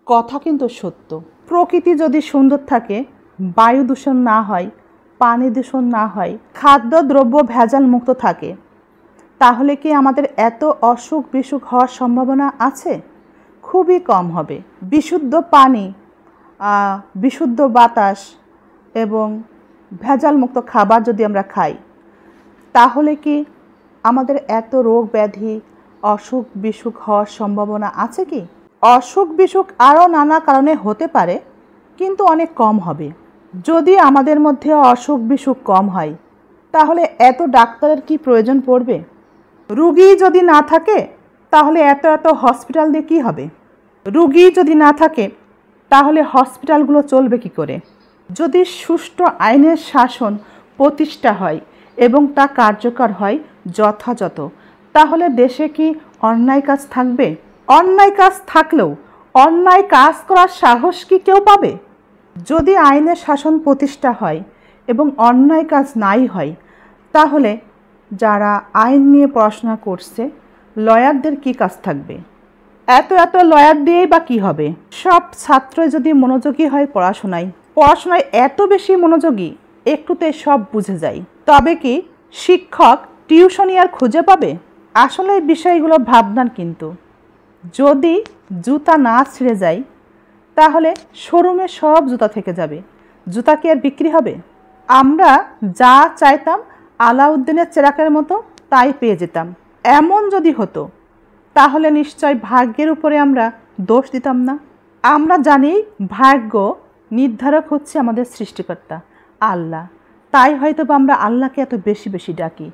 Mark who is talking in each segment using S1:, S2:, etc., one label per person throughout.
S1: কথা কিন্তু সত্য। প্রকৃতি যদি সুন্দর থাকে, বায়ু দূষণ না হয়, পানি দূষণ না হয়, খাদ্যদ্রব্য ভেজাল মুক্ত থাকে, তাহলে কি আমাদের এত অসুখ বিসুখ হওয়ার সম্ভাবনা আছে? খুবই কম হবে। বিশুদ্ধ পানি, বিশুদ্ধ বাতাস এবং ভেজাল মুক্ত খাবার যদি আমরা খাই, তাহলে কি আমাদের এত রোগ ব্যাধি, অসুখ বিসুখ হওয়ার সম্ভাবনা আছে কি? অসুখ বিসুখ আরও নানা কারণে হতে পারে, কিন্তু অনেক কম হবে। যদি আমাদের মধ্যে অসুখ বিসুখ কম হয়, তাহলে এত ডাক্তারের কি প্রয়োজন পড়বে? রুগী যদি না থাকে, তাহলে এত এত হসপিটাল দিয়ে কী হবে? রুগী যদি না থাকে, তাহলে হসপিটালগুলো চলবে কি করে? যদি সুষ্ঠু আইনের শাসন প্রতিষ্ঠা হয় এবং তা কার্যকর হয় যথাযথ, তাহলে দেশে কি অন্যায় কাজ থাকবে? অন্যায় কাজ থাকলেও অন্যায় কাজ করার সাহস কি কেউ পাবে? যদি আইনের শাসন প্রতিষ্ঠা হয় এবং অন্যায় কাজ নাই হয়, তাহলে যারা আইন নিয়ে পড়াশোনা করছে, লয়ারদের কি কাজ থাকবে? এত এত লয়ার দিয়েই বা কী হবে? সব ছাত্র যদি মনোযোগী হয় পড়াশোনায় এত বেশি মনোযোগী, একটুতে সব বুঝে যায়, তবে কি শিক্ষক টিউশনি আর খুঁজে পাবে? আসলে এই বিষয়গুলো ভাবনার। কিন্তু যদি জুতা না ছিঁড়ে যায়, তাহলে শোরুমে সব জুতা থেকে যাবে, জুতা কি আর বিক্রি হবে? আমরা যা চাইতাম আলাউদ্দিনের চেরাকের মতো তাই পেয়ে যেতাম। এমন যদি হতো, তাহলে নিশ্চয় ভাগ্যের উপরে আমরা দোষ দিতাম না। আমরা জানি ভাগ্য নির্ধারক হচ্ছে আমাদের সৃষ্টিকর্তা আল্লাহ, তাই হয়তো আমরা আল্লাহকে এত বেশি বেশি ডাকি।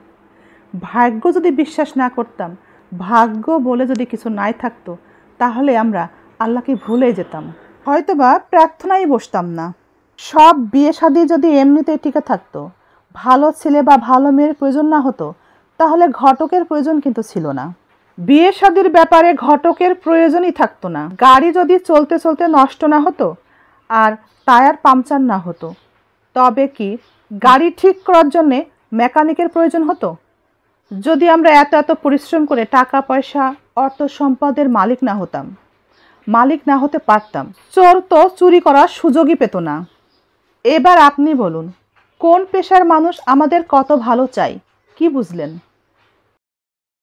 S1: ভাগ্য যদি বিশ্বাস না করতাম, ভাগ্য বলে যদি কিছু নাই থাকতো, তাহলে আমরা আল্লাহকে ভুলে যেতাম, হয়তোবা প্রার্থনাই বসতাম না। সব বিয়ে শাদী যদি এমনিতেই টিকে থাকতো, ভালো ছেলে বা ভালো মেয়ের প্রয়োজন না হতো, তাহলে ঘটকের প্রয়োজন কিন্তু ছিল না। বিয়ে শাদীর ব্যাপারে ঘটকের প্রয়োজনই থাকতো না। গাড়ি যদি চলতে চলতে নষ্ট না হতো আর টায়ার পাংচার না হতো, তবে কি গাড়ি ঠিক করার জন্যে মেকানিকের প্রয়োজন হতো? যদি আমরা এত এত পরিশ্রম করে টাকা পয়সা অর্থ সম্পদের মালিক না হতে পারতাম, চোর তো চুরি করার সুযোগই পেত না। এবার আপনি বলুন, কোন পেশার মানুষ আমাদের কত ভালো চাই? কি বুঝলেন?